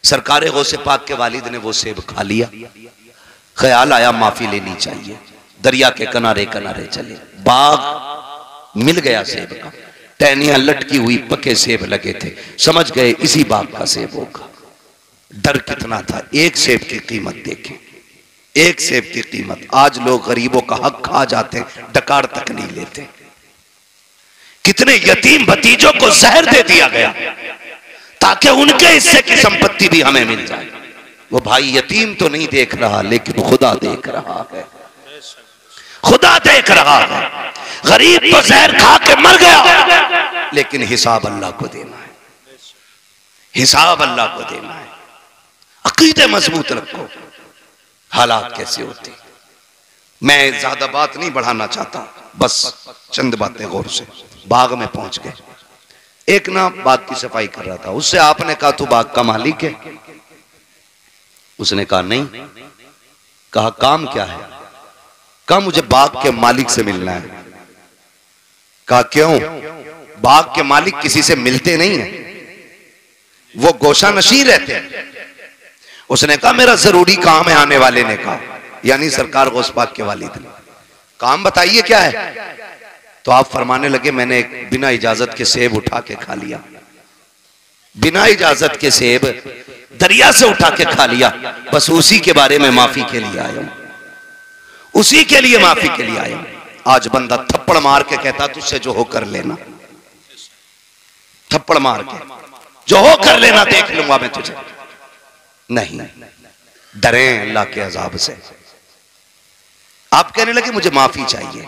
सरकारे गौसे पाक के वालिद ने वो सेब खा लिया। ख्याल आया माफी लेनी चाहिए। दरिया के किनारे किनारे चले, बाग मिल गया सेब का, टहनियां लटकी हुई पके सेब लगे थे। समझ गए इसी बाग का सेब होगा। डर कितना था, एक सेब की कीमत देखें, एक सेब की कीमत। आज लोग गरीबों का हक खा जाते हैं, डकार तक नहीं लेते। कितने यतीम भतीजों को जहर दे दिया गया ताकि उनके हिस्से की संपत्ति भी हमें मिल जाए। वो भाई यतीम तो नहीं देख रहा, लेकिन खुदा देख रहा है, खुदा देख रहा है। गरीब तो जहर खा के मर गया, लेकिन हिसाब अल्लाह को देना है, हिसाब अल्लाह को देना है। अकीदे मजबूत रखो। हालात कैसे होते, मैं ज्यादा बात नहीं बढ़ाना चाहता, बस चंद बातें गौर से। बाग में पहुंच गए, एक ना बाग की सफाई कर रहा था, उससे आपने कहा तू बाग का मालिक है? उसने कहा नहीं। कहा काम क्या है? कहा मुझे बाग के मालिक से मिलना है। कहा क्यों? बाग के मालिक किसी से मिलते नहीं है, वो गोशा नशीं रहते हैं। उसने कहा मेरा जरूरी काम है। आने वाले ने कहा, यानी सरकार गौस पाक के वालिद ने। काम बताइए क्या है? तो आप फरमाने लगे मैंने बिना इजाजत के सेब उठा के खा लिया, बिना इजाजत के सेब दरिया से उठा के खा लिया। बस उसी के बारे में माफी के लिए आया हूं, उसी के लिए माफी के लिए आया हूं। आज बंदा थप्पड़ मार के कहता तुझसे जो हो कर लेना, थप्पड़ मार के जो हो कर लेना, देख लूंगा मैं तुझे। नहीं, डरे अल्लाह के अजाब से। आप कहने लगे मुझे माफी चाहिए।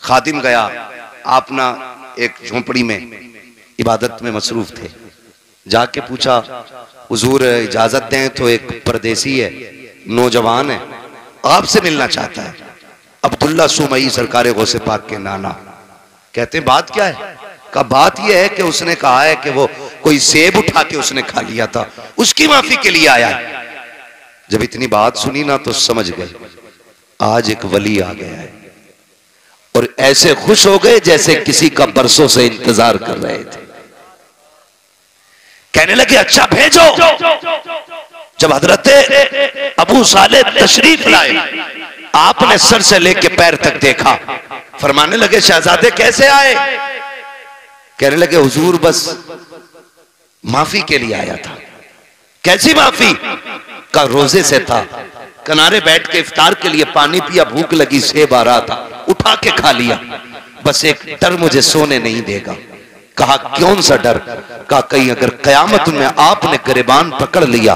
खादिम गया, आप ना एक झोंपड़ी में इबादत में मसरूफ थे, जाके पूछा हुजूर इजाजत दें तो एक परदेसी है, नौजवान है, आपसे मिलना चाहता है। अब्दुल्ला सुमई सरकार गौसे पाक के नाना कहते हैं बात क्या है? का बात यह है कि उसने कहा है कि वो कोई सेब उठा के उसने खा लिया था, उसकी माफी के लिए आया है। जब इतनी बात सुनी ना तो समझ गए आज एक वली आ गया है, और ऐसे खुश हो गए जैसे किसी का बरसों से इंतजार कर रहे थे। कहने लगे अच्छा भेजो। जब हजरत अबू साले तशरीफ लाए, आपने सर से लेके पैर तक देखा। फरमाने लगे शहजादे कैसे आए? कहने लगे हुजूर बस माफी के लिए आया था। कैसी माफी? का रोजे से था, किनारे बैठ के इफ्तार के लिए पानी पिया, भूख लगी, सेब आ रहा था, उठा के खा लिया। बस एक डर मुझे सोने नहीं देगा। कहा कौन सा डर? कहा कहीं अगर कयामत में आपने गिरबान पकड़ लिया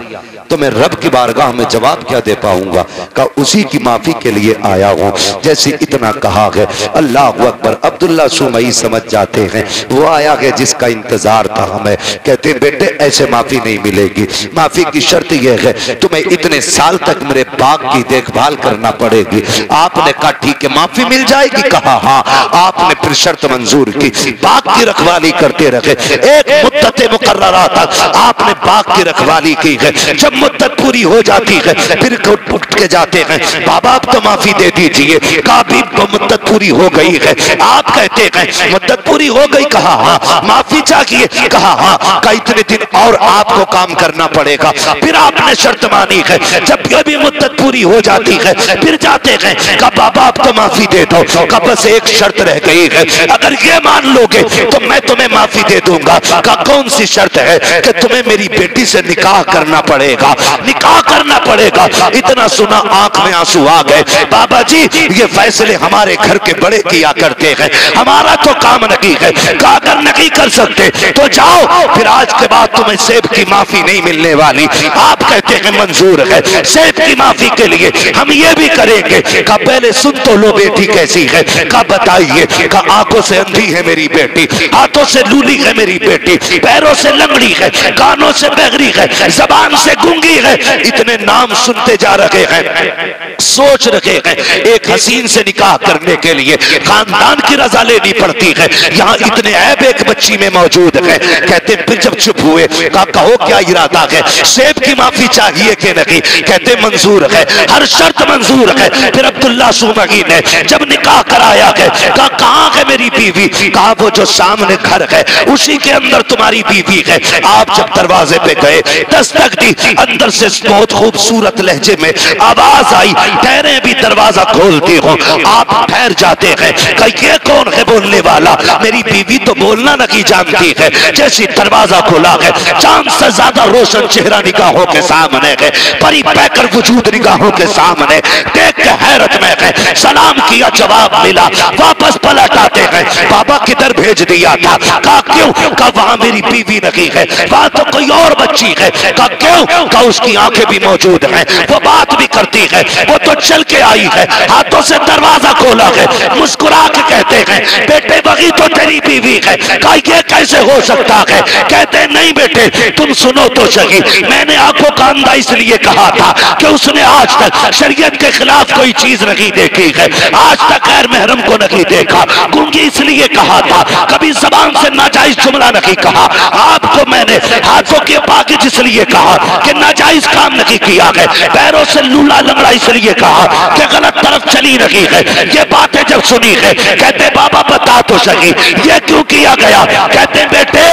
तो मैं रब की बारगाह में जवाब क्या दे पाऊंगा? कहा उसी की माफी के लिए आया हूं। जैसे इतना कहा है, अल्लाह अकबर, अब्दुल्ला सुमई समझ जाते हैं वो आया है जिसका इंतजार था हमें। कहते हैं बेटे ऐसे माफी नहीं मिलेगी, माफी की शर्त यह है तुम्हें इतने साल तक मेरे बाग की देखभाल करना पड़ेगी। आपने कहा ठीक है माफी मिल जाएगी? कहा हाँ। आपने फिर शर्त मंजूर की, बाग की रखवाली करते रहे। एक मुद्दत मुकर्ररा तक आपने बाग की रखवाली की है। जब मुद्दत पूरी हो जाती है फिर उठ के जाते हैं बाबा आप तो माफी दे दीजिए। कहा मुद्दत पूरी हो गई है। आप कहते हैं मुद्दत पूरी हो गई? कहा हाँ। माफी चाहिए? कहा हाँ। कहा इतने दिन और आपको काम करना पड़ेगा। फिर आपने शर्त मानी है। जब भी मुद्दत पूरी हो जाती है फिर जाते हैं। कहा बाबा आप तो माफी दे दो। कहा बस एक शर्त रह गई है, अगर ये मान लोगे तो मैं तुम्हें माफी दे दूंगा। कहा कौन सी शर्त है? कि तुम्हें मेरी बेटी से निकाह करना पड़ेगा, निकाह करना पड़ेगा। इतना सुना आंख में आंसू आ गए। बाबा जी ये फैसले हमारे घर के बड़े किया करते हैं, हमारा तो काम नहीं है। कहा अगर नहीं कर सकते तो जाओ, फिर आज के बाद तुम्हें सेब की माफी नहीं मिलने वाली। आप कहते हैं मंजूर है, सेब की माफी के लिए हम ये भी करेंगे। कहा पहले सुन तो लो बेटी कैसी है। कहा बताइए। कहा आंखों से अंधी है मेरी बेटी, हाथों से लूली है मेरी बेटी, पैरों से लंगड़ी है, कानों से बहरी है, जबान से गूंगी रही है, इतने नाम सुनते जा रहे हैं, सोच रहे हैं एक हसीन से निकाह करने के लिए खानदान की रजा लेनी पड़ती है, यहाँ इतने ऐब एक बच्ची में मौजूद है। कहते फिर जब चुप हुए कहा कहो क्या इरादा है, सेब की माफी चाहिए कि नहीं? कहते मंजूर है, हर शर्त मंजूर है। फिर अब्दुल्ला सुमगी ने जब निकाह कराया है कहा कहाँ है मेरी बीवी? कहा वो जो सामने घर है उसी के अंदर तुम्हारी बीवी है। आप जब दरवाजे पे गए दस्तक दी, अंदर से बहुत खूबसूरत लहजे में आवाज आई, ठहरे भी दरवाजा खोलती हो। आप ठहर जाते हैं, कहा ये कौन है बोलने वाला? मेरी बीवी तो बोलना नहीं जानती है। जैसी दरवाजा खोला है चांद से ज्यादा रोशन चेहरा निगाहों के सामने है, परी पैकर वजूद निगाहों के सामने, देख के हैरत में है। सलाम किया, जवाब मिला, वापस पलट आते हैं, बाबा किधर भेज दिया था? कहा क्यों? कहा वहां मेरी बीवी नहीं है, वहां तो कोई और बच्ची है। कहा क्यों? कहा उसकी आंखें भी मौजूद हैं, वो बात भी करती है, वो तो चल के आई है, हाथों से दरवाजा खोला है, मुस्कुरा के कहते हैं बेटे वही तो तेरी बीवी है। कहा ये कैसे हो सकता है? कहते नहीं बेटे तुम सुनो तो सही, मैंने आंखों का अंधा इसलिए कहा था कि उसने आज तक शरीयत के खिलाफ कोई चीज नहीं देखी है, आज तक गैर महरम को नहीं देखा, गूंगी इसलिए कहा था, कभी जबान से नाजायज जुमला नहीं कहा। आपको मैंने हाथों के पाकिज इसलिए कहा कि नाजायज काम नहीं किया है, पैरों से लूला लंगड़ा इसलिए कहा कि गलत तरफ चली नहीं है। ये बातें जब सुनी है कहते बाबा बता तो सही ये क्यों किया गया? कहते बेटे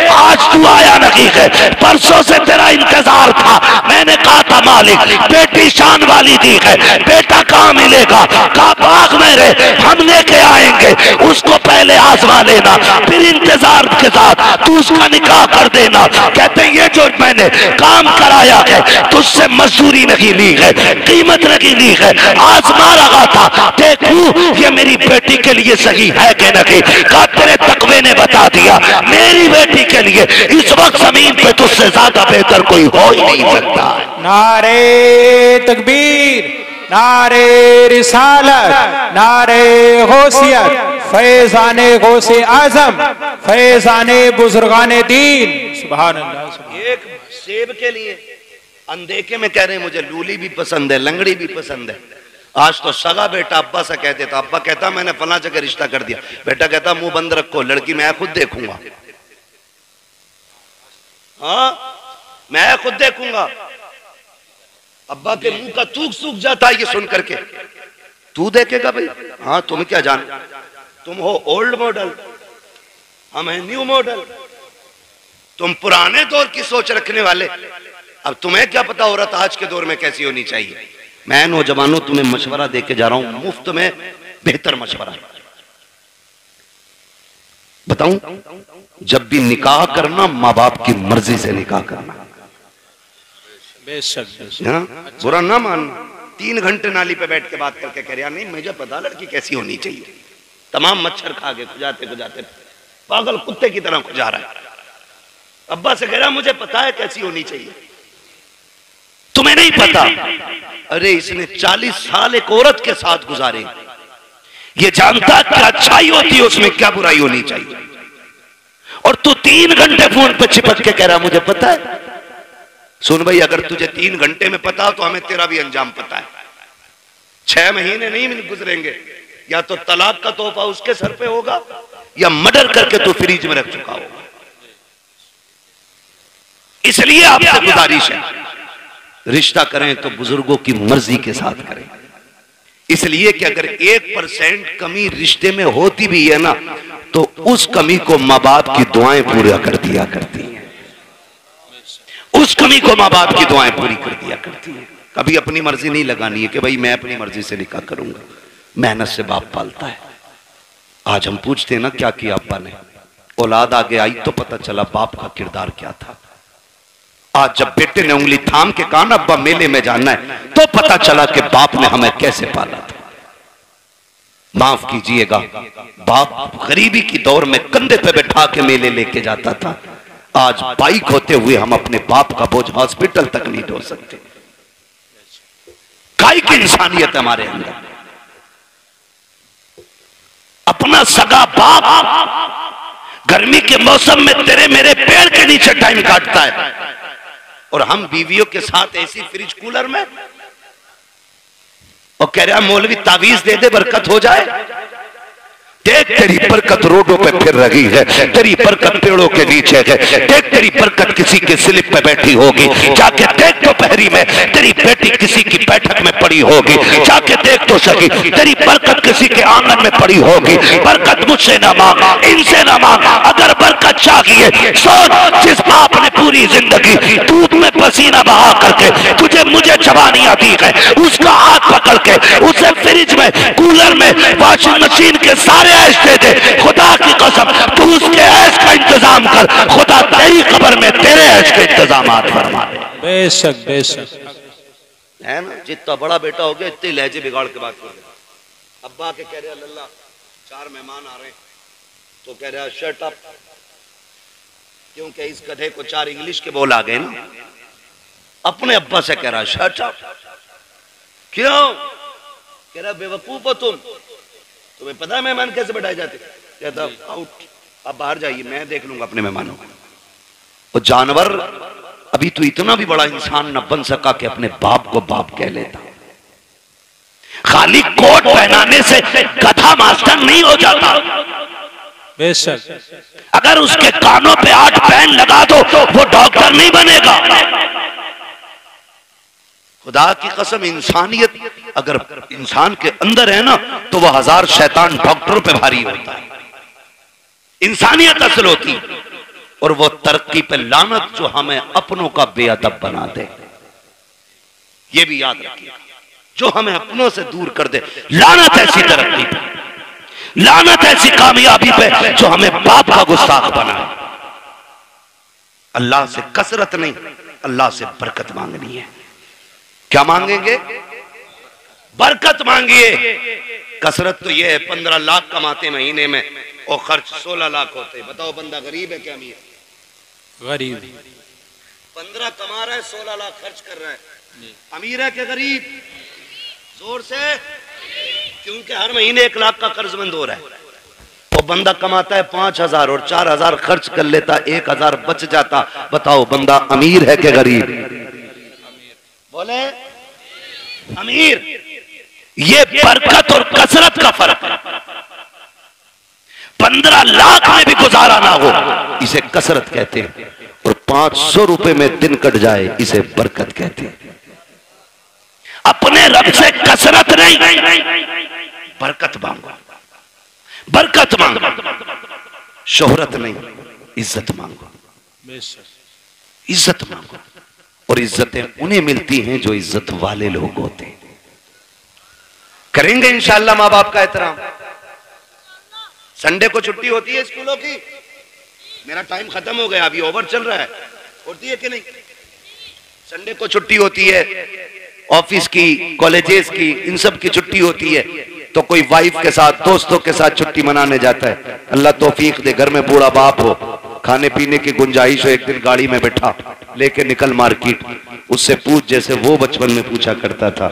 आज तू आया नहीं है, परसों से तेरा इंतजार था, मैंने कहा था मालिक बेटी शान वाली दी है, बेटा कहाँ मिलेगा? कहा बाग मेरे हम लेके आएंगे, उसको पहले आजमा लेना, फिर इंतजार के साथ तू उसका निकाह कर देना। कहते ये जो मैंने काम कराया है तुझसे मजदूरी नहीं ली है, कीमत नहीं ली है, आजमा रहा था देखूं ये मेरी बेटी के लिए सही है कि नहीं। कहा तेरे तकवे ने बता दिया मेरी बेटी के लिए इस वक्त जमीन पे तुझसे ज्यादा बेहतर कोई हो ही नहीं सकता। नारे तकबीर, नारे रिसालत, नारे गौसियत, फैज़ाने गौसे आजम, फैज़ाने बुजुर्गाने दीन। सुभान अल्लाह। एक सेब के लिए अनदेखे में कह रहे हैं मुझे लूली भी पसंद है, लंगड़ी भी पसंद है। आज तो सगा बेटा अब्बा से कह देता, अब्बा कहता मैंने फला जगह रिश्ता कर दिया, बेटा कहता मुंह बंद रखो, लड़की मैं खुद देखूंगा। हाँ मैं खुद देखूंगा। अब्बा के मुंह का थूक सूख जाता है ये सुन करके। तू देखेगा भाई? हाँ तुम क्या जान, तुम हो ओल्ड मॉडल, हम हैं न्यू मॉडल, तुम पुराने दौर की सोच रखने वाले। अब तुम्हें क्या पता औरत आज के दौर में कैसी होनी चाहिए? मैं नौजवानों तुम्हें मशवरा देके जा रहा हूं, मुफ्त में बेहतर मशवरा। बताऊं, जब भी निकाह करना माँ बाप की मर्जी से निकाह करना, बुरा ना मानना। 3 घंटे नाली पे बैठ के बात करके कह रहा नहीं मुझे पता लड़की कैसी होनी चाहिए, तमाम मच्छर खा के खुजाते खुजाते पागल कुत्ते की तरह खुजा रहा है। अब्बा से कह रहा मुझे पता है कैसी होनी चाहिए, तुम्हें नहीं पता। अरे इसने 40 साल एक औरत के साथ गुजारे, ये जानता क्या अच्छाई होती है उसमें, क्या बुराई होनी चाहिए, और तू 3 घंटे फोन पे चिपक के कह रहा मुझे पता है। सुन भाई, अगर तुझे 3 घंटे में पता तो हमें तेरा भी अंजाम पता है। 6 महीने नहीं गुजरेंगे, या तो तलाक का तोहफा उसके सर पे होगा या मर्डर करके तू फ्रिज में रख चुका होगा। इसलिए आपसे गुजारिश है, रिश्ता करें तो बुजुर्गों की मर्जी के साथ करें। इसलिए कि अगर 1% कमी रिश्ते में होती भी है ना, तो उस कमी को माँ बाप की दुआएं पूरा कर दिया करती हैं, उस कमी को माँ बाप की दुआएं पूरी कर दिया करती हैं। कभी अपनी मर्जी नहीं लगानी है कि भाई मैं अपनी मर्जी से निकाह करूंगा, मेहनत से बाप पालता है। आज हम पूछते हैं ना क्या किया अब्बा ने, औलाद आगे आई तो पता चला बाप का किरदार क्या था। आज जब बेटे ने उंगली थाम के कहा ना अब्बा मेले में जाना है, तो पता चला कि बाप ने हमें कैसे पाला था। माफ कीजिएगा, बाप गरीबी की दौर में कंधे पे बैठा के मेले लेके जाता था। आज बाइक होते हुए हम अपने बाप का बोझ हॉस्पिटल तक नहीं ढो सकते। काय की इंसानियत हमारे अंदर। अपना सगा बाप गर्मी के मौसम में तेरे मेरे पेड़ के नीचे टाइम काटता है, और हम बीवियों के साथ ऐसी फ्रिज कूलर में, और कह रहा मौलवी तावीज दे दे बरकत हो जाए। देख तेरी बरकत रोडों पे फिर रही है, तेरी बरकत पेड़ों के नीचे है, देख तेरी बरकत किसी के स्लिप पे बैठी होगी, जाके देख तो पहरी में तेरी बेटी किसी की बैठक में पड़ी होगी, जाके देख तो सकी तेरी बरकत किसी के आंगन में पड़ी होगी। बरकत मुझसे ना मांग, इनसे ना मांग, अगर बरकत चाहिए सोच जिस बाप ने पूरी जिंदगी दूध में पसीना बहा करके तुझे मुझे जवानियां दी है, उसका हाथ पकड़ के उसे फ्रिज में कूलर में वॉशिंग मशीन के सारे ऐश दे दे, खुदा की कसम तू उसके ऐश का इंतजाम कर, खुदा तेरी कब्र में तेरे ऐश के इंतजाम फरमा दे। बेशक बेशक है ना, जितना बड़ा बेटा हो गया इतने लहजे बिगाड़ के बात कर रहे। अब्बा के कह रहे अल्लाह 4 मेहमान आ रहे हैं, तो कह रहा शट अप, क्योंकि इस गधे को 4 इंग्लिश के बोल आ गए ना। अपने अब्बा से कह रहा शट अप, क्यों? कह रहा बेवकूफ हो तुम, तुम्हें पता है मेहमान कैसे बैठाए जाते? कहता आउट, आप बाहर जाइए, मैं देख लूंगा अपने मेहमानों को। वो जानवर अभी तो इतना भी बड़ा इंसान न बन सका कि अपने बाप को बाप कह लेता। खाली कोट पहनाने से गधा मास्टर नहीं हो जाता। बेशक अगर उसके कानों पे 8 पेन लगा दो वो डॉक्टर नहीं बनेगा। खुदा की कसम, इंसानियत अगर इंसान के अंदर है ना तो वह 1000 शैतान डॉक्टरों पे भारी होता है। इंसानियत असल होती, और वो तरक्की पे लानत जो हमें अपनों का बेअदब बना दे। ये भी याद रखिएगा, जो हमें अपनों से दूर कर दे, लानत ऐसी तरक्की पे, लानत ऐसी कामयाबी पे जो हमें बाप का गुस्ताख बनाए। अल्लाह से कसरत नहीं, अल्लाह से बरकत मांगनी है। क्या मांगेंगे? बरकत मांगिए। कसरत तो ये है 15 लाख कमाते महीने में और खर्च 16 लाख होते। बताओ बंदा गरीब है क्या अमीर? गरीब। 15 कमा रहा है, 16 लाख खर्च कर रहा है, अमीर है क्या गरीब? जोर से, क्योंकि हर महीने 1 लाख का कर्जमंद हो रहा है। वो बंदा कमाता है 5000 और 4000 खर्च कर लेता, 1000 बच जाता। बताओ बंदा अमीर है क्या गरीब? बोले अमीर। ये बरकत और कसरत का फर्क है। 15 लाख में भी गुजारा ना हो इसे कसरत कहते हैं, और 500 रुपए में दिन कट जाए इसे बरकत कहते हैं। अपने रब से कसरत नहीं, बरकत मांगो, बरकत मांगो, शोहरत नहीं, इज्जत मांगो, इज्जत मांगो। और इज्जतें उन्हें मिलती हैं जो इज्जत वाले लोग होते हैं। करेंगे इंशाअल्लाह माँ बाप का एहतराम। संडे को छुट्टी होती है स्कूलों की। मेरा टाइम खत्म हो गया, अभी ओवर चल रहा है, होती है कि नहीं? संडे को छुट्टी होती है, ऑफिस की, कॉलेजेस की, इन सब की छुट्टी होती है, तो कोई वाइफ के साथ, दोस्तों के साथ छुट्टी मनाने जाता है। अल्लाह तौफीक दे, घर में बूढ़ा बाप हो, खाने पीने की गुंजाइश हो, एक दिन गाड़ी में बैठा, लेके निकल मार्केट, उससे पूछ जैसे वो बचपन में पूछा करता था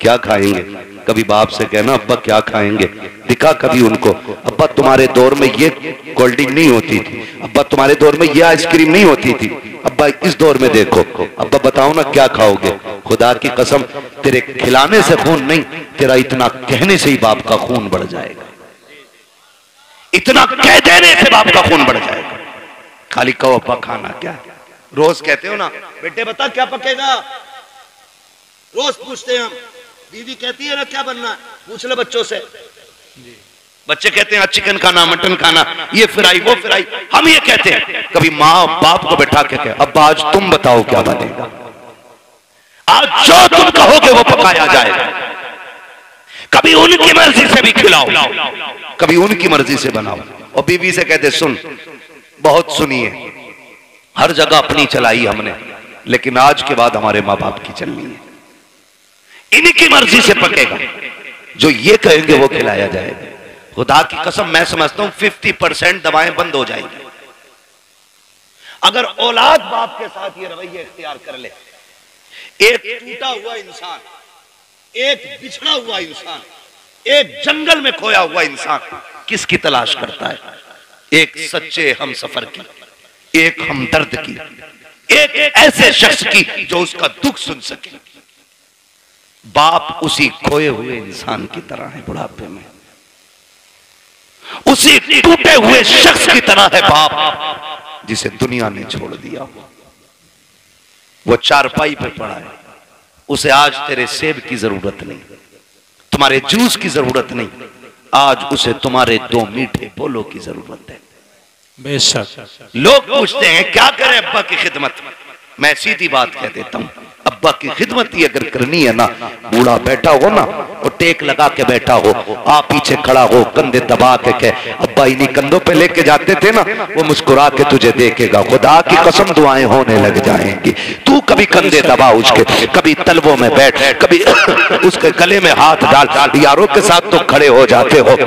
क्या खाएंगे। कभी बाप से कहना अब्बा क्या खाएंगे, दिखा कभी उनको, अब्बा तुम्हारे दौर में ये कोल्ड ड्रिंक नहीं होती थी, अब्बा तुम्हारे दौर में ये आइसक्रीम नहीं होती थी, अब्बा इस दौर में देखो, अब्बा बताओ ना क्या खाओगे। खुदा की कसम तेरे खिलाने से खून नहीं, तेरा इतना कहने से ही बाप का खून बढ़ जाएगा, इतना कह देने से बाप का खून बढ़ जाएगा। खाली कहो अब्बा खाना क्या, रोज कहते हो ना बेटे बता क्या पकेगा, रोज पूछते हैं हम। दीदी कहती है ना क्या बनना है, पूछ लो बच्चों से। बच्चे कहते हैं चिकन खाना, मटन खाना, ये फ्राई वो फ्राई। हम ये कहते हैं, कभी माँ बाप को बैठा के कहे अब्बा आज तुम बताओ क्या बनेगा, आज जो तुम कहोगे वो पकाया जाएगा। कभी उनकी मर्जी से भी खिलाओ, कभी उनकी मर्जी से बनाओ। और बीवी से कहते सुन, बहुत सुनिए, हर जगह अपनी चलाई हमने, लेकिन आज के बाद हमारे माँ बाप की चलनी है, इनकी मर्जी से पकेगा, जो ये कहेंगे वो खिलाया जाएगा। खुदा की कसम मैं समझता हूं 50% दवाएं बंद हो जाएंगी अगर औलाद बाप के साथ ये रवैया इख्तियार कर ले। एक टूटा हुआ इंसान, एक बिछड़ा हुआ इंसान, एक जंगल में खोया हुआ इंसान किसकी तलाश करता है? एक सच्चे हम सफर की, एक हमदर्द की, एक ऐसे शख्स की जो उसका दुख सुन सके। बाप उसी खोए हुए इंसान की तरह है बुढ़ापे में, उसी टूटे हुए शख्स की तरह है बाप जिसे दुनिया ने छोड़ दिया। वो चारपाई पे पड़ा है, उसे आज तेरे सेब की जरूरत नहीं, तुम्हारे जूस की जरूरत नहीं, आज उसे तुम्हारे दो मीठे बोलों की जरूरत है। बेशक। लोग पूछते हैं क्या करें अब्बा की खिदमत, मैं सीधी बात कह देता हूं, अब्बा की खिदमत ही अगर करनी है ना, बूढ़ा बैठा हो ना और टेक लगा के बैठा हो, आप पीछे खड़ा हो, कंधे दबा के कहे अब्बा इन्हीं कंधों पे लेके जाते थे ना, वो मुस्कुरा के तुझे देखेगा, खुदा की कसम दुआएं होने लग जाएंगी। तू कभी कंधे दबा उसके, कभी तलवों में बैठ, कभी उसके गले में हाथ डाल, यारों के साथ तो खड़े हो जाते हो,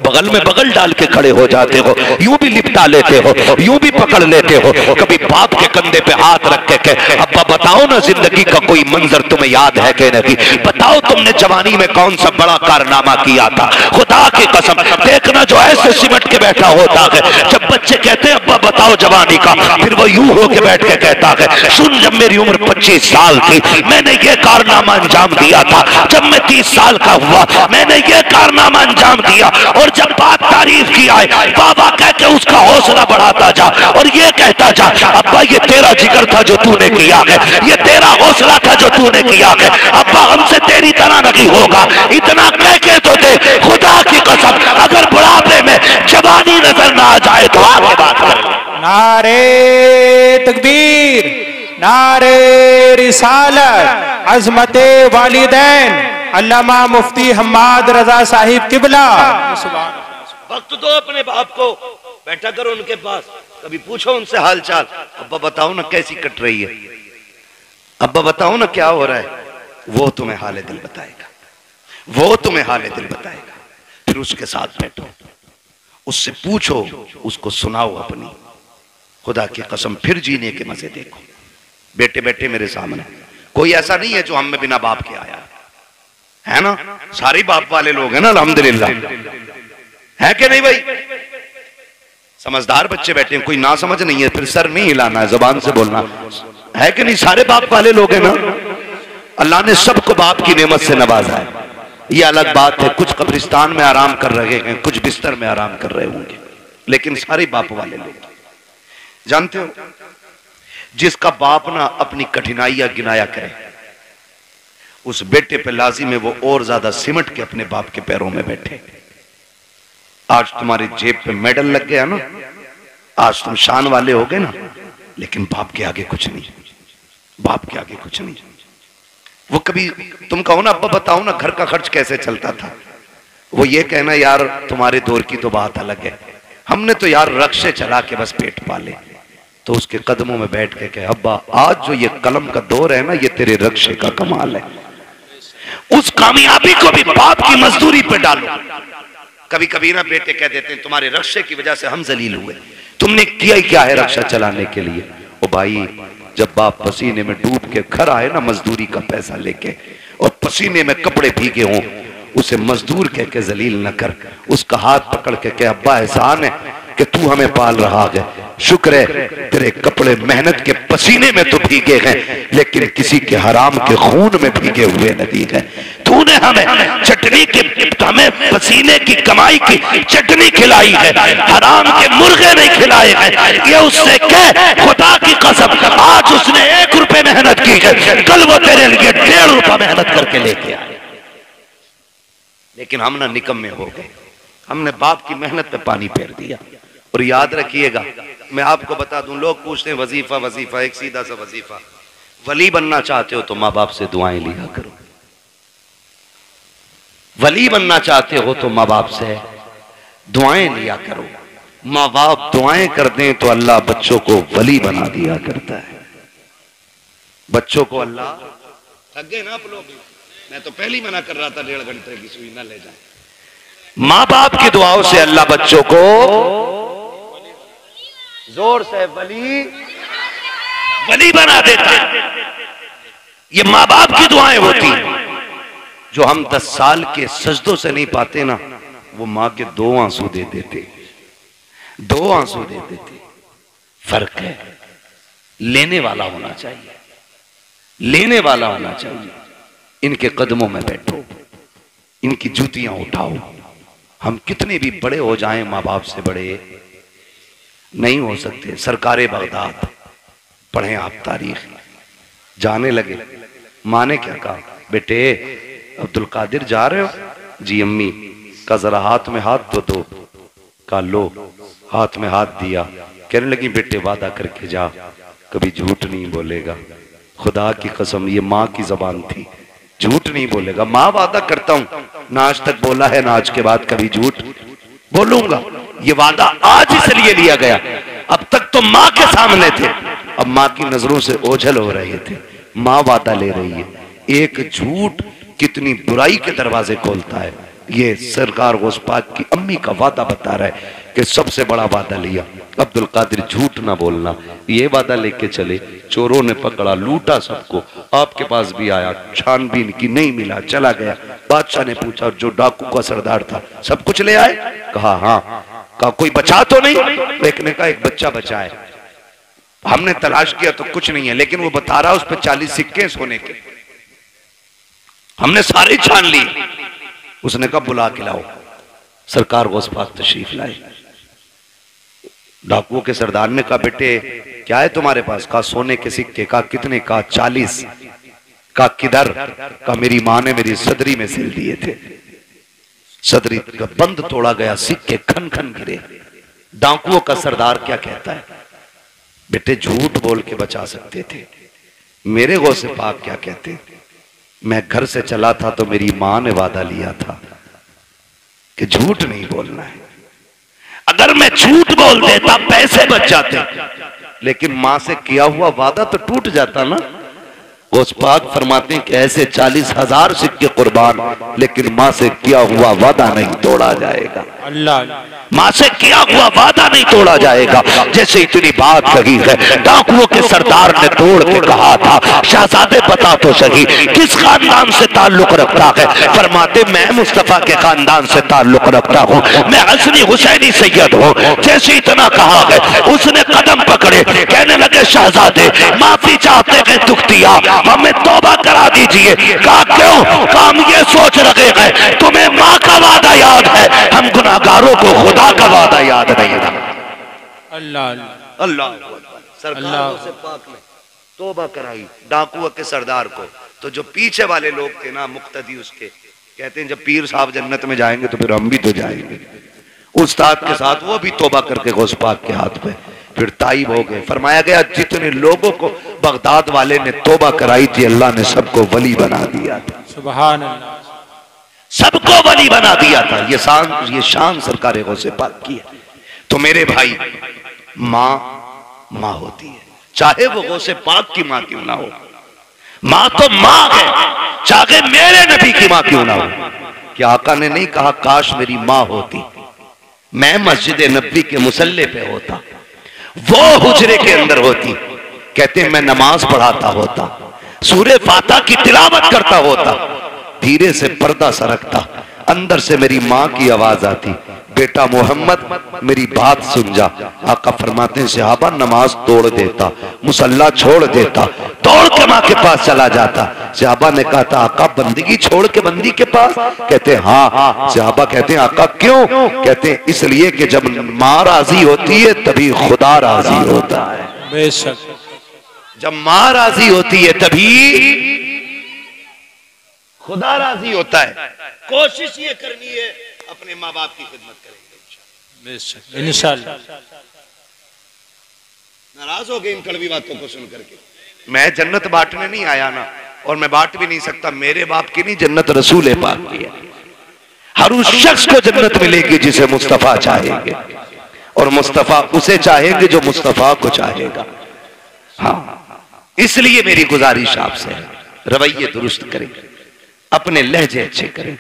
बगल में बगल डाल के खड़े हो जाते हो, यूं भी लिपटा लेते हो, यूं भी पकड़ लेते हो, कभी बाप के कंधे पे हाथ रख के कहे अब्बा बताओ ना जिंदगी का कोई मंजर तुम्हें याद है कि नहीं, बताओ तुमने जवानी में कौन सा बड़ा कारनामा किया था। खुदा की कसम देखना जो ऐसे सिमट के बैठा होता है, जब बच्चे कहते हैं अब्बा बताओ जवानी का, फिर वो यूं होके बैठ के कहता है सुन जब मेरी उम्र 25 साल थी मैंने ये कारनामा अंजाम दिया था, जब मैं 30 साल का हुआ मैंने ये कारनामा अंजाम दिया, और जब बात तारीफ की आए बाबा कह के उसका हौसला बढ़ाता जा और ये कहता जा अब्बा ये तेरा जिगर था जो तूने किया है, ये तेरा हौसला था जो तूने किया है, अब्बा हमसे तेरी तरह नहीं होगा, इतना कह के तो दे। खुदा की कसम अगर बुढ़ापे में जवानी नजर ना आ जाए तो आगे बात कर। नारे तकबीर, नारे रिसालत, अजमते वालिदैन, अल्लामा मुफ्ती हम्माद रजा साहिब किबला। वक्त दो अपने बाप को, बैठा करो उनके पास, कभी पूछो उनसे हाल चाल, अब्बा बताओ ना कैसी कट रही है, अब्बा बताओ ना क्या हो रहा है, वो तुम्हें हाले दिल बताएगा, वो तुम्हें हाले दिल बताएगा। फिर उसके साथ बैठो, उससे पूछो, उसको सुनाओ अपनी, खुदा की कसम फिर जीने के मजे देखो। बेटे बेटे मेरे सामने कोई ऐसा नहीं है जो हम में बिना बाप के आया है ना, सारे बाप वाले लोग हैं ना अल्हम्दुलिल्लाह, है कि नहीं भाई? समझदार बच्चे बैठे हैं, कोई ना समझ नहीं है, फिर सर नहीं हिलाना है, जुबान से बोलना है कि नहीं, सारे बाप वाले लोग हैं ना। अल्लाह ने सबको बाप की नेमत से नवाजा है, ये अलग बात है, कुछ कब्रिस्तान में आराम कर रहे हैं, कुछ बिस्तर में आराम कर रहे होंगे, लेकिन सारे बाप वाले लोग। जानते हो जिसका बाप ना अपनी कठिनाइयां गिनाया करे, उस बेटे पे लाजिम है वो और ज्यादा सिमट के अपने बाप के पैरों में बैठे। आज तुम्हारी जेब पे मेडल लग गया ना, आज तुम शान वाले हो गए ना, लेकिन बाप के आगे कुछ नहीं, बाप के आगे कुछ नहीं। वो कभी तुम कहो ना अब्बा बताओ ना घर का खर्च कैसे चलता था, वो ये कहना यार तुम्हारे दौर की तो बात अलग है, हमने तो यार रक्शे चला के बस पेट पाले। तो उसके कदमों में बैठ के कहे अब्बा आज जो ये कलम का दौर है ना, ये तेरे रक्शे का कमाल है, उस कामयाबी को भी बाप की मजदूरी पे डालो। कभी कभी ना बेटे कह देते हैं तुम्हारे रक्शे की वजह से हम जलील हुए, तुमने किया ही क्या है रक्षा चलाने के लिए। ओ भाई जब बाप पसीने में डूब के घर आए ना मजदूरी का पैसा लेके, और पसीने में कपड़े भीगे हों, उसे मजदूर कह के जलील न कर, उसका हाथ पकड़ के कह अब्बा एहसान है कि तू हमें पाल रहा है, शुक्र है तेरे कपड़े मेहनत के पसीने में तो भीगे हैं, लेकिन किसी के हराम के खून में भीगे हुए नहीं है। तूने हमें चटनी की, हमें पसीने की कमाई की चटनी खिलाई है, हराम के मुर्गे नहीं खिलाए हैं। ये उससे कह खुदा की कसम आज उसने 1 रुपए मेहनत की है, कल वो तेरे लिए 1.5 रुपया मेहनत करके लेके आए। लेकिन हम ना निकम्मे हो गए, हमने बाप की मेहनत पे पानी फेर दिया। और याद रखिएगा मैं आपको बता दूं, लोग पूछते हैं वजीफा वजीफा, एक सीधा सा वजीफा, वली बनना चाहते हो तो माँ बाप से दुआएं लिया करो, वली बनना चाहते हो तो माँ बाप से दुआएं लिया करो। माँ बाप दुआएं कर दें तो अल्लाह बच्चों को वली बना दिया करता है। बच्चों को अल्लाह, थक गए ना आप लोग, मैं तो पहले ही मना कर रहा था 1.5 घंटे की सुई ना ले जाए। माँ बाप की दुआओं से अल्लाह बच्चों को जोर से वली बना देता है। ये माँ बाप की दुआएं होती, जो हम 10 साल के सजदों से नहीं पाते ना, वो माँ के 2 आंसू दे देते, 2 आंसू दे देते। फर्क है, लेने वाला होना चाहिए, लेने वाला होना चाहिए। इनके कदमों में बैठो, इनकी जूतियां उठाओ। हम कितने भी बड़े हो जाएं, माँ बाप से बड़े नहीं हो सकते। सरकारे बगदाद पढ़ें आप तारीख। जाने लगे, माँ ने क्या कहा, बेटे अब्दुल कादिर जा रहे हो? जी अम्मी। का जरा हाथ में हाथ तो दो। का लो, हाथ में हाथ दिया। कहने लगी बेटे वादा करके जा, कभी झूठ नहीं बोलेगा। खुदा की कसम, ये माँ की जबान थी, झूठ नहीं बोलेगा। माँ वादा करता हूं, ना आज तक बोला है ना आज के बाद कभी झूठ बोलूंगा। ये वादा आज इसलिए लिया गया, अब तक तो माँ के सामने थे, अब माँ की नजरों से ओझल हो रहे थे। माँ वादा ले रही है। एक झूठ कितनी बुराई के दरवाजे खोलता है। ये सरकार गौस पाक की अम्मी का वादा बता रहा है कि सबसे बड़ा वादा लिया, अब्दुल कादिर झूठ ना बोलना। ये वादा लेके चले, चोरों ने पकड़ा, लूटा सबको। आपके पास भी आया, छानबीन की, नहीं मिला, चला गया। बादशाह ने पूछा जो डाकू का सरदार था सब कुछ ले आए? कहा हाँ। कहा कोई बचा तो नहीं? एक ने कहा एक बच्चा बचा है, हमने तलाश किया तो कुछ नहीं है, लेकिन वो बता रहा उस पर 40 सिक्के सोने के, हमने सारे छान ली। उसने कहा बुला के लाओ। सरकार गौस पाक तशरीफ लाए। डाकुओं के सरदार ने कहा बेटे क्या है तुम्हारे पास? कहा सोने के सिक्के। कहा कितने? कहा 40। कहा किधर? कहा मेरी माँ ने मेरी सदरी में सिल दिए थे, सदरी का बंद तोड़ा गया, सिक्के खन खन गिरे। डाकुओं का सरदार क्या कहता है? बेटे झूठ बोल के बचा सकते थे। मेरे गौसे पाक क्या कहते? मैं घर से चला था तो मेरी माँ ने वादा लिया था कि झूठ नहीं बोलना है। अगर मैं झूठ बोल देता पैसे बच जाते, लेकिन माँ से किया हुआ वादा तो टूट जाता ना। गौस पाक फरमाते हैं कि ऐसे 40,000 सिक्के कुर्बान, लेकिन माँ से किया हुआ वादा नहीं तोड़ा जाएगा। अल्लाह, माँ से किया हुआ वादा नहीं तोड़ा जाएगा। जैसे इतनी बात कही है, डाकुओं के सरदार ने तोड़ के कहा था शहजादे बता तो सही किस खानदान से ताल्लुक रखता है? फरमाते मैं मुस्तफा के खानदान से ताल्लुक रखता हूँ, मैं हसनी हुसैनी सैयद हूँ। जैसे इतना कहा है, उसने कदम पकड़े, कहने लगे शहजादे माफी चाहते हैं दुख दिया, हमें तौबा करा दीजिए। कहा क्यों? कहा हम ये सोच रहे हैं तुम्हें माँ का वादा याद है, हम गुनाहगारों को खुदा का वादा याद नहीं था। अल्लाह अल्लाह सरकार से पाक ने तौबा कराई डाकुओं के सरदार को। तो जो पीछे वाले लोग थे ना मुक्तदी उसके, कहते हैं जब पीर साहब जन्नत में जाएंगे तो फिर हम भी तो जाएंगे। उस्ताद के साथ वो भी तौबा करके गौस पाक के हाथ पे फिर ताइब हो गए। फरमाया गया जितने लोगों को बगदाद वाले ने तौबा कराई थी, अल्लाह ने सबको वली बना दिया था। सुभान अल्लाह, सबको वली बना दिया था। ये शान सरकार गौसे पाक की है। तो मेरे भाई माँ होती है, चाहे वो गौसे पाक की माँ क्यों ना हो। माँ तो माँ है, चाहे मेरे नबी की माँ क्यों ना हो। क्या आका ने नहीं कहा काश मेरी माँ होती, मैं मस्जिद नबी के मुसल्ले पे होता, वो हुजरे के अंदर होती। कहते हैं मैं नमाज पढ़ाता होता, सूरे फातिहा की तिलावत करता होता, धीरे से पर्दा सरकता, अंदर से मेरी माँ की आवाज आती, बेटा मोहम्मद मेरी बात सुन जा। आका फरमाते हैं सहाबा नमाज तोड़ देता, मुसल्ला छोड़ देता, दौड़ के माँ के पास चला जाता। सहाबा ने कहा था आका बंदगी छोड़ के बंदी के पास? कहते हैं हाँ। सहाबा कहते हैं आका क्यों? कहते हैं इसलिए कि जब माँ राजी होती है तभी खुदा राजी होता है। बेशक जब माँ राजी होती है तभी खुदा राजी होता है। कोशिश ये करनी है अपने माँ बाप की खिदमत करेंगे बेशक इंशाअल्लाह। नाराज हो गए इन कड़वी बातों को सुन करके। मैं जन्नत बांटने नहीं आया ना, और मैं बांट भी नहीं सकता। मेरे बाप की नहीं, जन्नत रसूल पाक की है। हर उस शख्स को जन्नत मिलेगी जिसे मुस्तफा चाहेंगे, और मुस्तफा उसे चाहेंगे जो मुस्तफा को चाहेगा। हाँ, इसलिए मेरी गुजारिश आपसे है रवैये दुरुस्त करें, अपने लहजे अच्छे करें,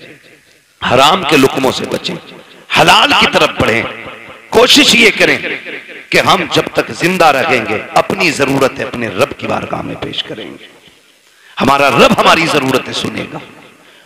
हराम के लुकमों से बचें, हलाल की तरफ बढ़ें। कोशिश ये करें कि हम जब तक जिंदा रहेंगे अपनी जरूरतें अपने रब की बारगाह में पेश करेंगे। हमारा रब हमारी जरूरतें सुनेगा,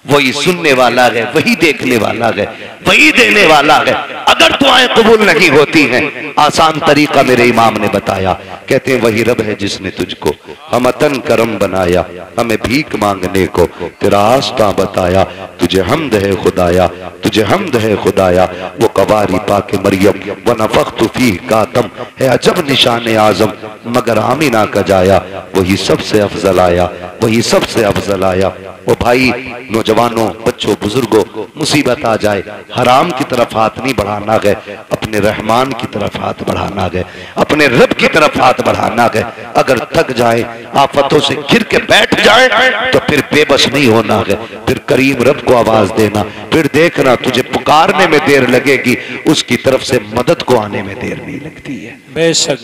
वही सुनने वाला है, वही देखने वाला है, वही देने वाला है। अगर दुआएं कबूल नहीं होती हैं, आसान तरीका मेरे इमाम ने बताया कहते हैं वही रब है जिसने तुझको हमतन करम बनाया, हमें भीख मांगने को तेरा आस्था बताया। तुझे हमद है खुदाया, तुझे हमद है खुदाया, वो कवारी पाके मरियम व नफख्तु फीह कातम है अजब निशान आजम, मगर आमीना का जाया वही सबसे अफजल आया, वही सबसे अफजल आया। वो भाई नौजवानों, बच्चों, बुजुर्गों, मुसीबत आ जाए हराम की तरफ हाथ नहीं बढ़ाना गए, अपने रहमान की तरफ हाथ बढ़ाना गए, अपने रब की तरफ हाथ बढ़ाना गए। अगर थक जाए, आफतों से घिर के बैठ जाए तो फिर बेबस नहीं होना गए, फिर करीम रब को आवाज देना, फिर देखना तुझे पुकारने में देर लगेगी, उसकी तरफ से मदद को आने में देर नहीं लगती है। बेशक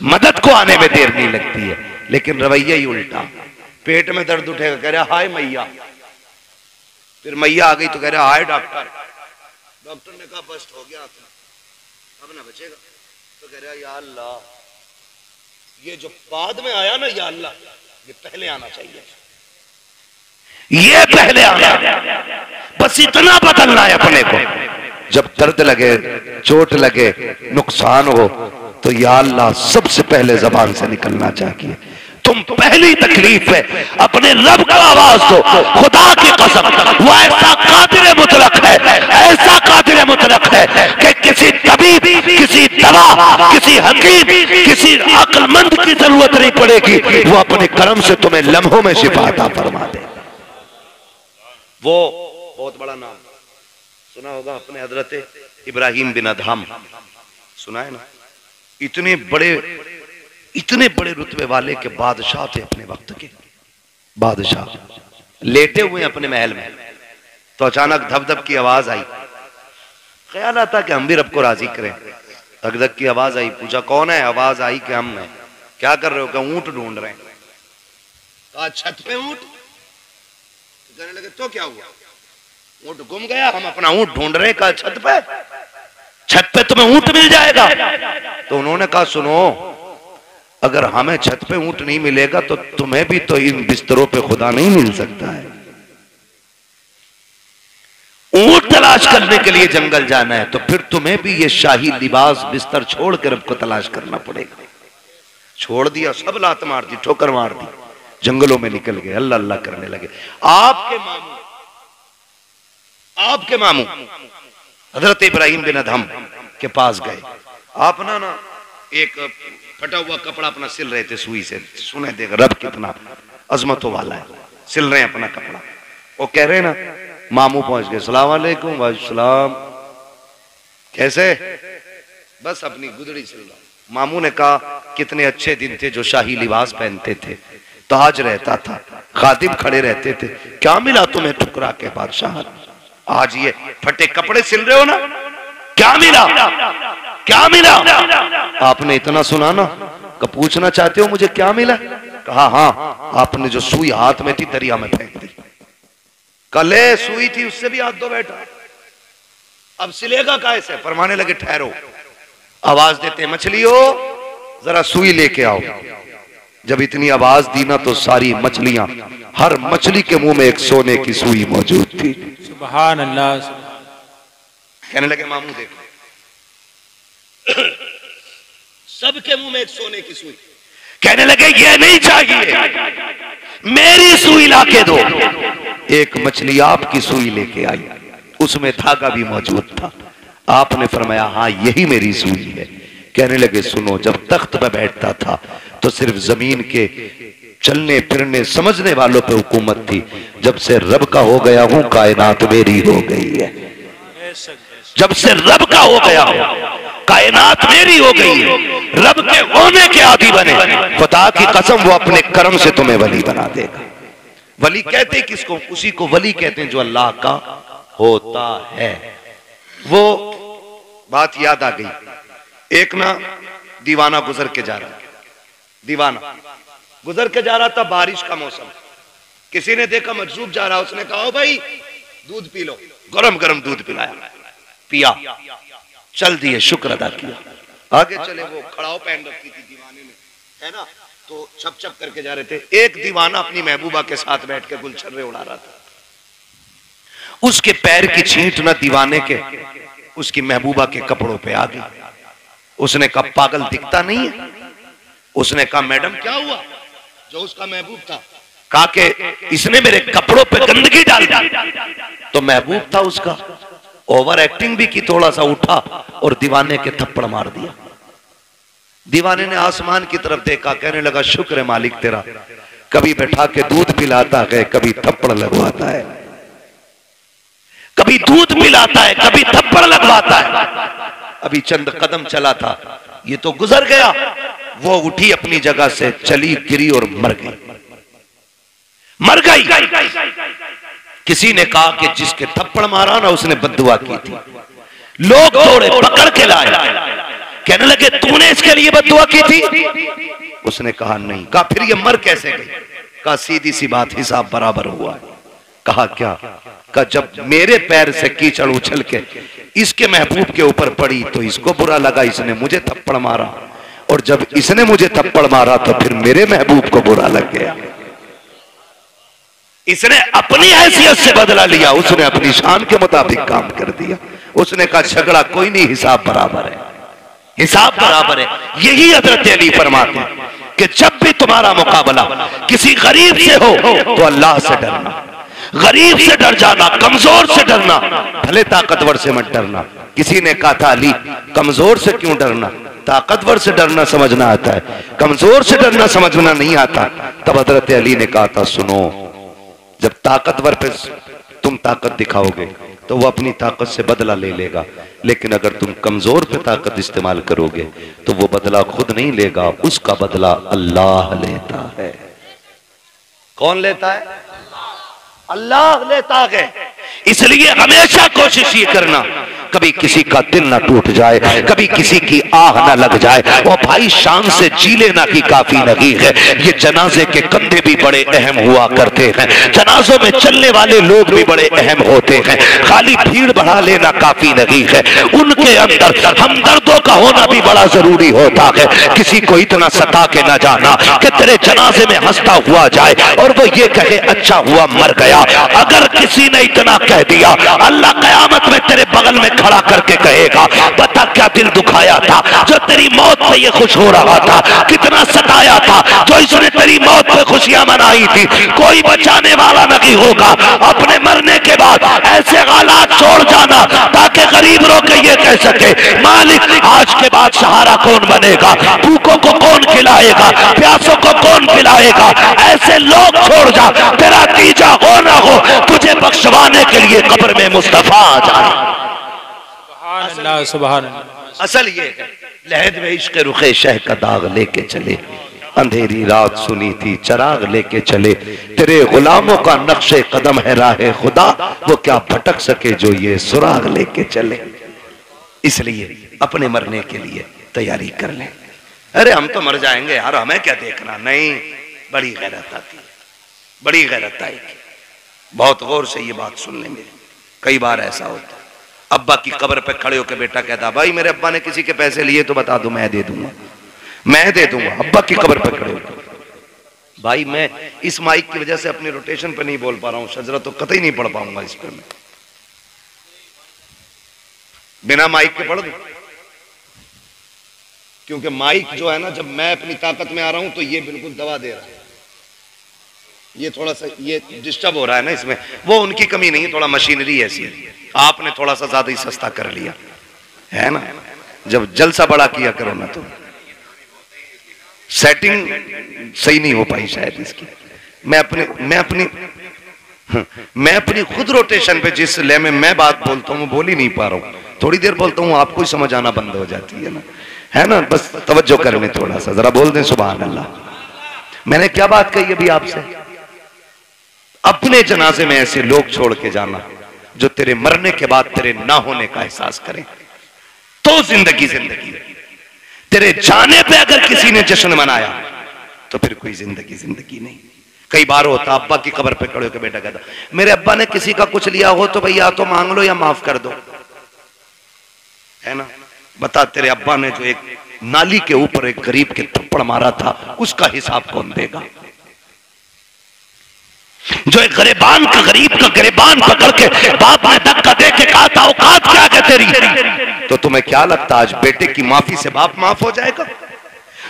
मदद को आने में देर नहीं लगती है। लेकिन रवैया ही उल्टा, पेट में दर्द उठेगा कह रहा हाय मैया, फिर मैया आ गई तो कह रहा हाय डॉक्टर। डॉक्टर ने कहा बस्ट हो गया अब ना बचेगा, तो कह रहा या अल्लाह ये जो बाद में आया ना, या अल्लाह ये पहले आना चाहिए, ये पहले आना, बस इतना बदलना है अपने को। जब दर्द लगे, चोट लगे, नुकसान हो तो या अल्लाह सबसे पहले जबान से निकलना चाहिए। तुम पहली तकलीफ है अपने रब को आवाज दो, खुदा की कसम वो ऐसा कादिर मुतलक है, ऐसा कादिर मुतलक है कि किसी तबीब, किसी दवा, किसी हकीम, किसी अक्लमंद की जरूरत नहीं पड़ेगी, वो अपने करम से तुम्हें लम्हों में शिफा अता फरमा दे। वो बहुत बड़ा नाम सुना होगा अपने हजरत इब्राहिम बिन अदहम, सुना है ना? इतने बड़े रुतबे वाले के बादशाह थे, अपने वक्त के बादशाह, लेटे हुए अपने महल में, तो अचानक धब धब की आवाज आई। ख्याल आता कि हम भी रब को राजी करें। धक धक की आवाज आई, पूछा कौन है? आवाज आई कि हम हैं। क्या कर रहे हो? क्या ऊंट ढूंढ रहे हैं। कहा छत पे ऊंट। कहने लगे तो क्या हुआ? ऊंट गुम गया, हम अपना ऊंट ढूंढ रहे हैं। कहा छत पे तुम्हें ऊंट मिल जाएगा। तो उन्होंने कहा सुनो, अगर हमें छत पे ऊंट नहीं मिलेगा तो तुम्हें भी तो इन बिस्तरों पे खुदा नहीं मिल सकता है। ऊंट तलाश करने के लिए जंगल जाना है तो फिर तुम्हें भी ये शाही लिबास बिस्तर छोड़ कर रब को तलाश करना पड़ेगा। छोड़ दिया, सब लात मार दी, ठोकर मार दी, जंगलों में निकल गए, अल्लाह अल्लाह करने लगे। आपके मामू हजरत इब्राहिम बिन अदहम के पास गए। आप ना एक फटा हुआ कपड़ा अपना सिल रहे थे सुई से। सुने देख रब कितना अजमतों वाला है, सिल रहे हैं अपना कपड़ा। वो कह रहे हैं ना, मामू पहुंच गए, सलाम वालेकुम। वालेकुम, कैसे? बस अपनी गुदड़ी सिल रहा। मामू ने कहा कितने अच्छे दिन थे जो शाही लिबास पहनते थे, ताज रहता था, खादिम खड़े रहते थे, क्या मिला तुम्हें ठुकरा के बादशाह? आज ये फटे कपड़े सिल रहे हो ना, क्या मिला? क्या मिला? आपने इतना सुना ना, पूछना चाहते हो मुझे क्या मिला? कहा हाँ, आपने जो सुई हाथ में थी दरिया में फेंक दी। कले सुई थी, उससे भी हाथ धो बैठा, अब सिलेगा कैसे? फरमाने लगे ठहरो, आवाज देते मछलियों जरा सुई लेके आओ। जब इतनी आवाज दी ना तो सारी मछलियां, हर मछली के मुंह में एक सोने की सुई मौजूद थी। सुभान अल्लाह। कहने लगे मामू देखो, सबके मुंह में एक सोने की सुई। कहने लगे ये नहीं चाहिए, मेरी सुई लाके दो। एक मछली आपकी सुई लेके आई, उसमें धागा भी मौजूद था। आपने फरमाया हाँ यही मेरी सुई है। कहने लगे सुनो, जब तख्त पे बैठता था तो सिर्फ जमीन के चलने फिरने समझने वालों पे हुकूमत थी, जब से रब का हो गया हूं कायनात मेरी हो गई है। जब से रब का हो गया हूं कायनात मेरी हो गई है। रब के होने के आदी बने, खुदा की कसम वो अपने कर्म से तुम्हें वली बना देगा। वली कहते हैं किसको? उसी को वली कहते हैं जो अल्लाह का होता है। वो बात याद आ गई। एक ना दीवाना गुजर के जा रहा, दीवाना गुजर के जा रहा था, बारिश का मौसम। किसी ने देखा मजरूब जा रहा, उसने कहा भाई दूध पी लो। गरम गरम दूध पिलाया, पिया, चल दिए, शुक्र अदा किया। आगे चले, वो खड़ाव पहन रखी थी दीवाने ने, है ना, तो छप छप करके जा रहे थे। एक दीवाना अपनी महबूबा के साथ बैठ के गुलछर्रे उड़ा रहा था। उसके पैर की छींट ना दीवाने के उसकी महबूबा के कपड़ों पे आ गई। उसने कहा पागल दिखता नहीं है? उसने कहा मैडम क्या हुआ? जो उसका महबूब था कहा कि इसने मेरे कपड़ों पे गंदगी डाल दी। तो महबूब था उसका, ओवर एक्टिंग भी की, थोड़ा सा उठा और दीवाने के थप्पड़ मार दिया। दीवाने ने आसमान की तरफ देखा, कहने लगा शुक्र है मालिक तेरा, कभी बैठा के दूध पिलाता है, कभी थप्पड़ लगवाता है, कभी दूध पिलाता है, कभी थप्पड़ लगवाता है। अभी चंद कदम चला था, ये तो गुजर गया। वो उठी अपनी जगह से, चली, गिरी और मर गई। मर गई। किसी ने कहा कि जिसके थप्पड़ मारा ना उसने बद्दुआ की थी। लोग दौड़े, पकड़ के लाए, कहने लगे तूने इसके लिए बद्दुआ की थी? उसने कहा नहीं। कहा फिर ये मर कैसे गई? कहा सीधी सी बात, हिसाब बराबर हुआ। कहा क्या? कहा जब मेरे पैर से कीचड़ उछल के इसके महबूब के ऊपर पड़ी तो इसको बुरा लगा, इसने मुझे थप्पड़ मारा, और जब इसने मुझे थप्पड़ मारा तो फिर मेरे महबूब को बुरा लग गया। इसने अपनी हैसियत से बदला लिया, उसने अपनी शान के मुताबिक काम कर दिया। उसने कहा झगड़ा कोई नहीं, हिसाब बराबर है, हिसाब बराबर है। यही हजरत अली फरमाते हैं कि जब भी तुम्हारा मुकाबला किसी गरीब से हो तो अल्लाह से डरना, गरीब से डर जाना, कमजोर से डरना, भले ताकतवर से मत डरना। किसी ने कहा था अली कमजोर से क्यों डरना? ताकतवर से डरना समझना आता है, कमजोर से डरना समझना नहीं आता। तब हजरत अली ने कहा था सुनो, जब ताकतवर पे तुम ताकत दिखाओगे तो वो अपनी ताकत से बदला ले लेगा, लेकिन अगर तुम कमजोर पे ताकत इस्तेमाल करोगे तो वो बदला खुद नहीं लेगा, उसका बदला अल्लाह लेता है। कौन लेता है? अल्लाह लेता है। इसलिए हमेशा कोशिश ये करना कभी किसी का दिल ना टूट जाए, कभी किसी की आह ना लग जाए। वो भाई शान से जी लेना की काफी नहीं है। ये जनाजे के कंधे भी बड़े अहम हुआ करते हैं, जनाजों में चलने वाले लोग भी बड़े अहम होते हैं। खाली भीड़ बढ़ा लेना काफी नहीं है, उनके अंदर हमदर्दों का होना भी बड़ा जरूरी होता है। किसी को इतना सता के ना जाना कि तेरे जनाजे में हंसता हुआ जाए और वो ये कहे अच्छा हुआ मर गया। अगर किसी ने इतना कह दिया, अल्लाह कयामत में तेरे बगल में खड़ा करके कहेगा बता क्या दिल दुखाया था जो तेरी मौत पे ये खुश हो रहा था, कितना सताया था जो इसने तेरी मौत पे खुशियां मनाई थी। कोई बचाने वाला नहीं होगा। अपने मरने के बाद ऐसे हालात छोड़ जाना ताकि गरीब रो के ये कह सके मालिक आज के बाद सहारा कौन बनेगा, भूखों को कौन खिलाएगा, प्यासों को कौन पिलाएगा। ऐसे लोग छोड़ जा, तेरा तीजा हो ना हो तुझे बख्शवाने के लिए कब्र में मुस्तफा आ जाए। सुभान अल्लाह। असल ये है लहद में इश्क रुखे शह का दाग लेके चले, अंधेरी रात सुनी थी चराग लेके चले। तेरे गुलामों का नक्शे कदम है राहे खुदा, वो क्या भटक सके जो ये सुराग लेके चले। इसलिए अपने मरने के लिए तैयारी कर लें। अरे हम तो मर जाएंगे यार, हमें क्या देखना। नहीं, बड़ी गैरत आती है, बड़ी गैरत आएगी। बहुत गौर से ये बात सुन लें। कई बार ऐसा होता है अब्बा की कब्र पे खड़े होकर बेटा कहता भाई मेरे अब्बा ने किसी के पैसे लिए तो बता दो, मैं दे दूंगा, मैं दे दूंगा। अब्बा की कब्र पे खड़े होकर भाई मैं इस माइक की वजह से अपनी रोटेशन पे नहीं बोल पा रहा हूं, शजरा तो कतई नहीं पढ़ पाऊंगा इस पे, मैं बिना माइक के पढ़ दूं क्योंकि माइक जो है ना जब मैं अपनी ताकत में आ रहा हूं तो ये बिल्कुल दबा दे रहा है। ये थोड़ा सा ये डिस्टर्ब हो रहा है ना इसमें, वो उनकी कमी नहीं है, थोड़ा मशीनरी ऐसी है। आपने थोड़ा सा ज्यादा ही सस्ता कर लिया है ना। जब जलसा बड़ा किया करो ना तो सेटिंग सही नहीं हो पाई शायद इसकी। मैं अपनी खुद रोटेशन पे जिस ले में मैं बात बोलता हूँ बोल ही नहीं पा रहा हूँ। थोड़ी देर बोलता हूँ आपको ही समझ आना बंद हो जाती है ना। बस तवज्जो कर लें थोड़ा सा, जरा बोल दें सुभान अल्लाह। मैंने क्या बात कही अभी आपसे? अपने जनाजे में ऐसे लोग छोड़ के जाना जो तेरे मरने के बाद तेरे ना होने का एहसास करें तो जिंदगी जिंदगी। तेरे जाने पे अगर किसी ने जश्न मनाया तो फिर कोई जिंदगी जिंदगी नहीं। कई बार होता अब्बा की कब्र पे खड़े होकर बेटा कहता मेरे अब्बा ने किसी का कुछ लिया हो तो भैया तो मांग लो या माफ कर दो, है ना। बता तेरे अब्बा ने जो एक नाली के ऊपर एक गरीब के थप्पड़ मारा था उसका हिसाब कौन देगा? जो एक गरीबान का गरीब का गरीबान पकड़ के बाप ने धक्का दे के कहा था औकात क्या है तेरी, तो तुम्हें क्या लगता आज बेटे की माफी से बाप माफ हो जाएगा?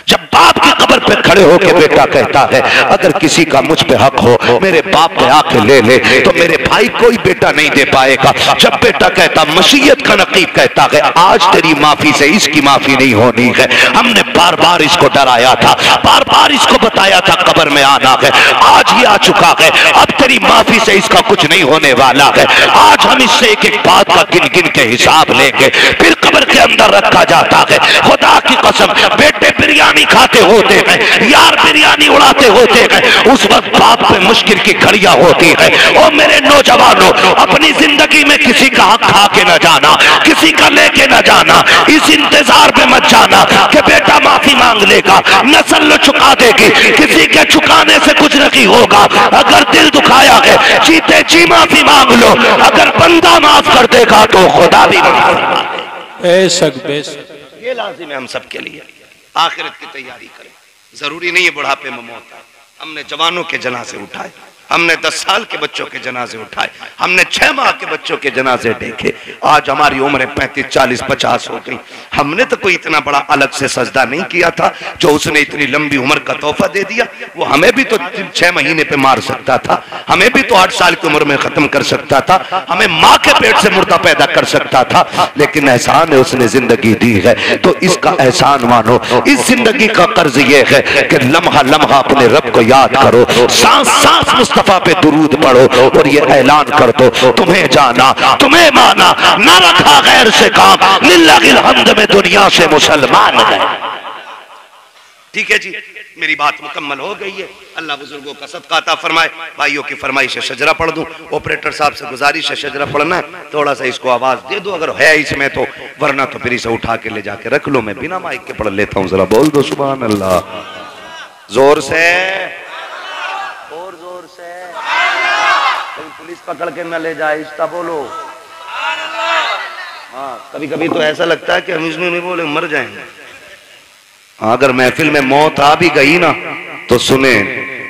जब बाप की की कब्र पे खड़े होकर बेटा कहता है अगर किसी का मुझ पे हक हो मेरे बाप पे आके ले ले, तो मेरे भाई कोई बेटा नहीं दे पाएगा। जब बेटा कहता, मसीयत का नकीब कहता है आज तेरी माफी से इसकी माफी नहीं होनी है। हमने बार बार इसको डराया था, बार बार इसको बताया था कब्र में आना है, आज ही आ चुका है, अब तेरी माफी से इसका कुछ नहीं होने वाला है। आज हम इससे एक एक बात का गिन गिन के हिसाब लेंगे। फिर कब्र के अंदर रखा जाता है। खुदा की कसम, बेटे बिरयानी खाते होते हैं, यार बिरयानी उड़ाते होते हैं, उस वक्त बाप पे मुश्किल की घड़ियां होती है। और मेरे नौजवानों, अपनी जिंदगी में किसी का हक खा के न जाना, किसी का लेके न जाना, इस इंतजार पे मत जाना कि बेटा माफी मांग लेगा, नस्ल चुका देगी। किसी के चुकाने से कुछ नहीं होगा। अगर दिल दुखाया है, जीते जी माफी मांग लो। अगर बंदा माफ कर देगा तो खुदा भी माफ। बेशक बेशक, ये लाजिम है हम सब के लिए। आखिरत की तैयारी करें। जरूरी नहीं है बुढ़ापे में मौत आए। हमने जवानों के जनाजे उठाए, हमने 10 साल के बच्चों के जनाजे उठाए, हमने 6 माह के बच्चों के जनाजे देखे। आज हमारी उम्र 35, 40, 50 हो गई। हमने तो कोई इतना बड़ा अलग से सजदा नहीं किया था जो उसने इतनी लंबी उम्र का तोहफा दे दिया। वो हमें भी तो 6 महीने पे मार सकता था, हमें भी तो 8 साल की उम्र में खत्म कर सकता था, हमें माँ के पेट से मुर्दा पैदा कर सकता था। लेकिन एहसान है, उसने जिंदगी दी है तो इसका एहसान मानो। इस जिंदगी का कर्ज ये है कि लम्हा लम्हा अपने रब को याद करो, सांस सांस मुस्तफा पे दुरूद पढ़ो और ये ऐलान कर दो, तुम्हें जाना, तुम्हें माना, न रखा गैर से काम, लिल्लाहिल हम्द में दुनिया से मुसलमान गए। ठीक है जी, मेरी बात मुकम्मल हो गई है। अल्लाह बुजुर्गों का सदका अता फरमाए। भाइयों की फरमाइश है शजरा पढ़ दूं। ऑपरेटर साहब से गुजारिश है शजरा पढ़ना है, थोड़ा सा इसको आवाज दे दो अगर है इसमें तो, वरना तो फिर इसे उठा के ले जाके रख लो। मैं बिना माइक के पढ़ लेता हूँ, जरा बोल दो सुभान अल्लाह, जोर से और जोर से, कहीं पुलिस पकड़ के न ले जाए, इसका बोलो। हाँ, कभी कभी तो ऐसा लगता है कि हम इसमें नहीं बोले मर जाएंगे। अगर महफिल में मौत आ भी गई ना तो सुने,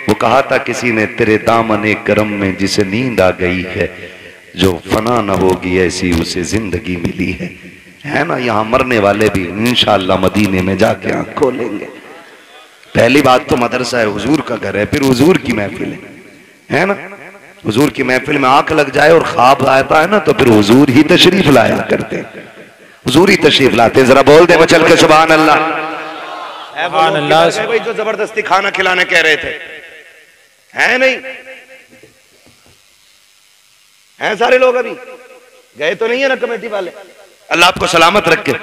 वो कहा था किसी ने, तेरे दामने करम में जिसे नींद आ गई है, जो फना न होगी ऐसी उसे जिंदगी मिली है ना। यहाँ मरने वाले भी इंशाअल्लाह मदीने में जाके आंख खोलेंगे। पहली बात तो मदरसा है, हुजूर का घर है, फिर हुजूर की महफिल है ना। हुजूर की महफिल में आंख लग जाए और ख्वाब आता है ना तो फिर हुजूर ही तशरीफ लाया करते, हुजूर ही तशरीफ लाते। जरा बोल दे मचल के सुभान अल्लाह। भाई जो जबरदस्ती खाना खिलाने कह रहे थे, है नहीं हैं सारे लोग, अभी गए तो नहीं है ना कमेटी वाले। अल्लाह आपको सलामत रखे,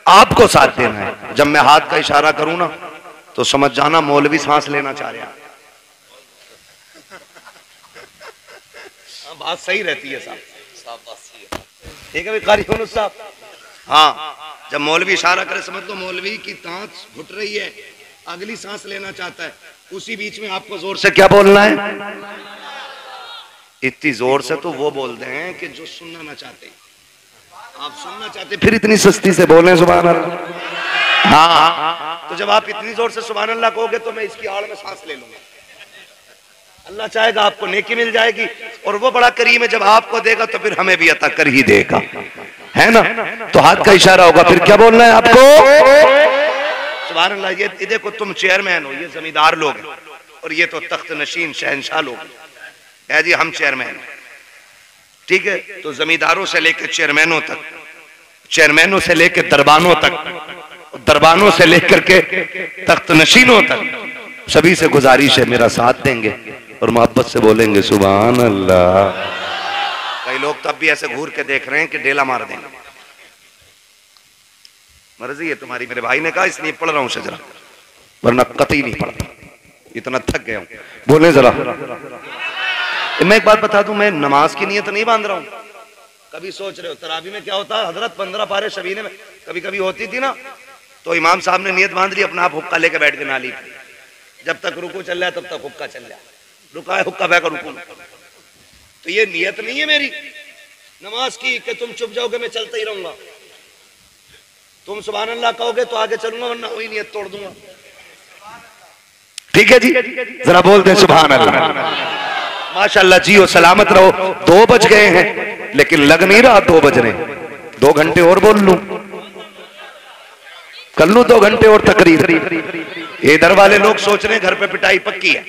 आपको साथ देना है। जब मैं हाथ का इशारा करूं ना तो समझ जाना मौलवी सांस लेना चाह रहा है। बात सही रहती है साहब, ठीक है कारी साहब। हाँ, जब मौलवी इशारा करे समझ लो मौलवी की तांस घुट रही है, अगली सांस लेना चाहता है। उसी बीच में आपको जोर से क्या बोलना है, इतनी जोर से तो वो बोलते हैं कि जो सुनना ना चाहते, आप सुनना चाहते फिर इतनी सस्ती से बोलें सुभान अल्लाह। हाँ, तो जब आप इतनी जोर से सुभान अल्लाह कहोगे तो मैं इसकी आड़ में सांस ले लूंगा। अल्लाह चाहेगा आपको नेकी मिल जाएगी, और वो बड़ा करीम है, जब आपको देगा तो फिर हमें भी अता कर ही देगा, है ना। तो हाथ का इशारा होगा, फिर क्या बोलना है आपको, सुभान अल्लाह। ये देखो तुम चेयरमैन हो, ये जमींदार लोग हैं, और ये तो तख्त नशीन शहंशाह लोग हैं जी, हम चेयरमैन, ठीक है। तो जमींदारों से लेकर चेयरमैनों तक, चेयरमैनों से लेकर दरबानों तक, दरबानों से लेकर के तख्त नशीनों तक, सभी से गुजारिश है मेरा साथ देंगे और मोहब्बत से बोलेंगे सुभान अल्लाह। कई लोग तब भी ऐसे घूर के देख रहे हैं कि डेला मार देंगे। मर्जी है तुम्हारी, मेरे भाई ने कहा इसलिए पढ़ रहा हूं शजरा, वरना कतई नहीं पढ़ता, इतना थक गया हूं। बोले जरा, मैं एक बात बता दूं, मैं नमाज की नीयत नहीं बांध रहा हूं। कभी सोच रहे हो तरावी में क्या होता है, हजरत 15 पारे शबीने में कभी कभी होती थी ना, तो इमाम साहब ने नीयत बांध ली, अपना आप हुक्का लेके बैठ के ना ली, जब तक रुकू चल रहा है तब तक हुक्का चल रहा है, रुका है हुक्का बहकर रुकू। तो ये नियत नहीं है मेरी नमाज की कि तुम चुप जाओगे मैं चलता ही रहूंगा, तुम सुभान अल्लाह कहोगे तो आगे चलूंगा, वरना वही नियत तोड़ दूंगा। ठीक है जी, जरा बोल दे सुभान अल्लाह। माशाअल्लाह, जियो सलामत रहो। 2 बज गए हैं लेकिन लग नहीं रहा 2 बज रहे, 2 घंटे और बोल लूं, कर लूं 2 घंटे और तकरीर। इधर वाले लोग सोच रहे हैं घर पे पिटाई पक्की है,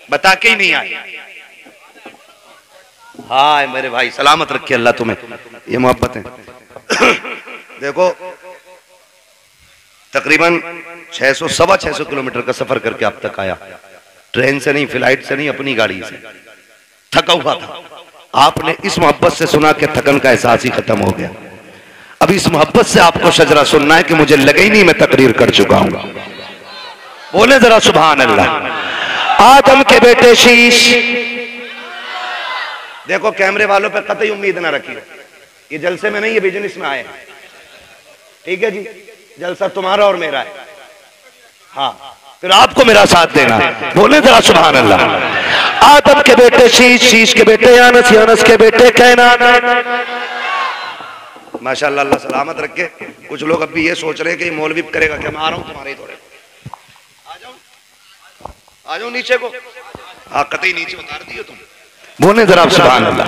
बता के ही नहीं आए। हाय मेरे भाई, सलामत रखे अल्लाह तुम्हें, ये मोहब्बत है। देखो तकरीबन 600-650 किलोमीटर का सफर करके अब तक आया, ट्रेन से नहीं, फ्लाइट से नहीं, अपनी गाड़ी से। थका हुआ था, आपने इस मोहब्बत से सुना कि थकन का एहसास ही खत्म हो गया। अब इस मोहब्बत से आपको शजरा सुनना है कि मुझे लगे ही नहीं मैं तकरीर कर चुका हूं। बोले जरा सुभान अल्लाह। आदम के बेटे शीश, देखो कैमरे वालों पे कतई उम्मीद ना रखिए, ये जलसे में नहीं, ये बिजनेस में आए हैं, ठीक है जी। जलसा तुम्हारा और मेरा है, हाँ, फिर आपको मेरा साथ देना है। बोले जरा सुभान अल्लाह। आदम के बेटे शीश, शीश के बेटे यानस, यानस के बेटे कैनान। माशाअल्लाह, अल्लाह सलामत रखे। कुछ लोग अब भी ये सोच रहे हैं कि मौलवी करेगा क्या, मैं आ रहा हूं तुम्हारे थोड़े, आ जाओ नीचे को, हाँ कतई नीचे उतार दिए तुम। बोले जरा सुभान अल्लाह।